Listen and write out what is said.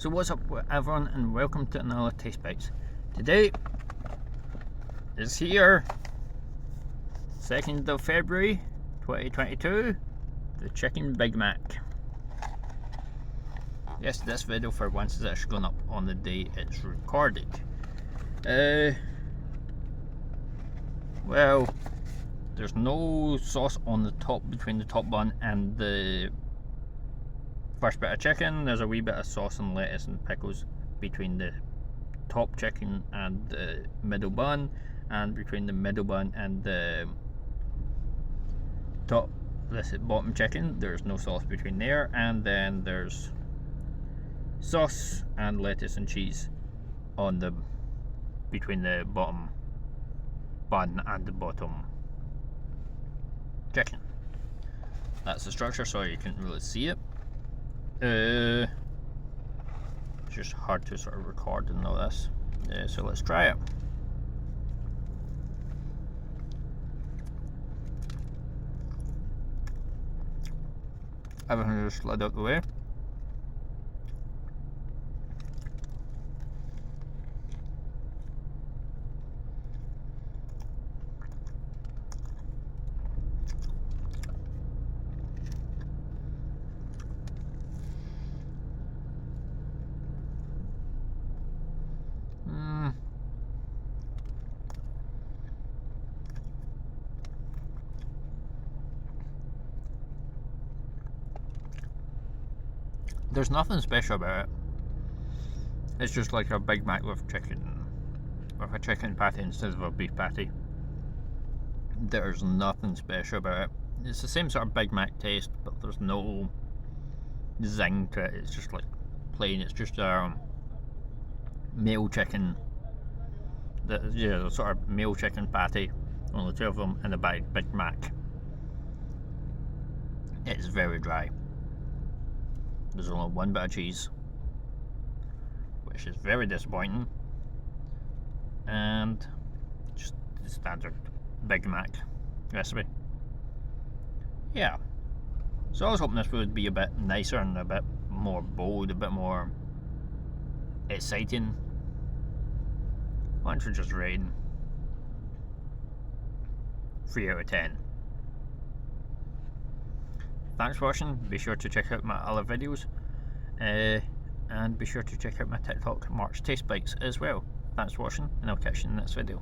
So what's up everyone, and welcome to another TasteBites. Today is here, 2nd of February 2022, the Chicken Big Mac. Yes, this video for once is actually going up on the day it's recorded. Well, there's no sauce on the top between the top bun and the first bit of chicken. There's a wee bit of sauce and lettuce and pickles between the top chicken and the middle bun, and between the middle bun and the bottom chicken there's no sauce between there, and then there's sauce and lettuce and cheese on the between the bottom bun and the bottom chicken. That's the structure, so you can't really see it. It's just hard to sort of record and all this. So let's try it. Everything just slid out the way. There's nothing special about it. It's just like a Big Mac with a chicken patty instead of a beef patty. There's nothing special about it. It's the same sort of Big Mac taste, but there's no zing to it. It's just like plain. It's just a meal chicken. The sort of meal chicken patty. Only two of them, and a Big Mac. It's very dry. There's only one bit of cheese, which is very disappointing, and just the standard Big Mac recipe. Yeah, so I was hoping this would be a bit nicer and a bit more bold, a bit more exciting. Why don't you just rate 3 out of 10. Thanks for watching. Be sure to check out my other videos, and be sure to check out my TikTok March TasteBites as well. Thanks for watching, and I'll catch you in the next video.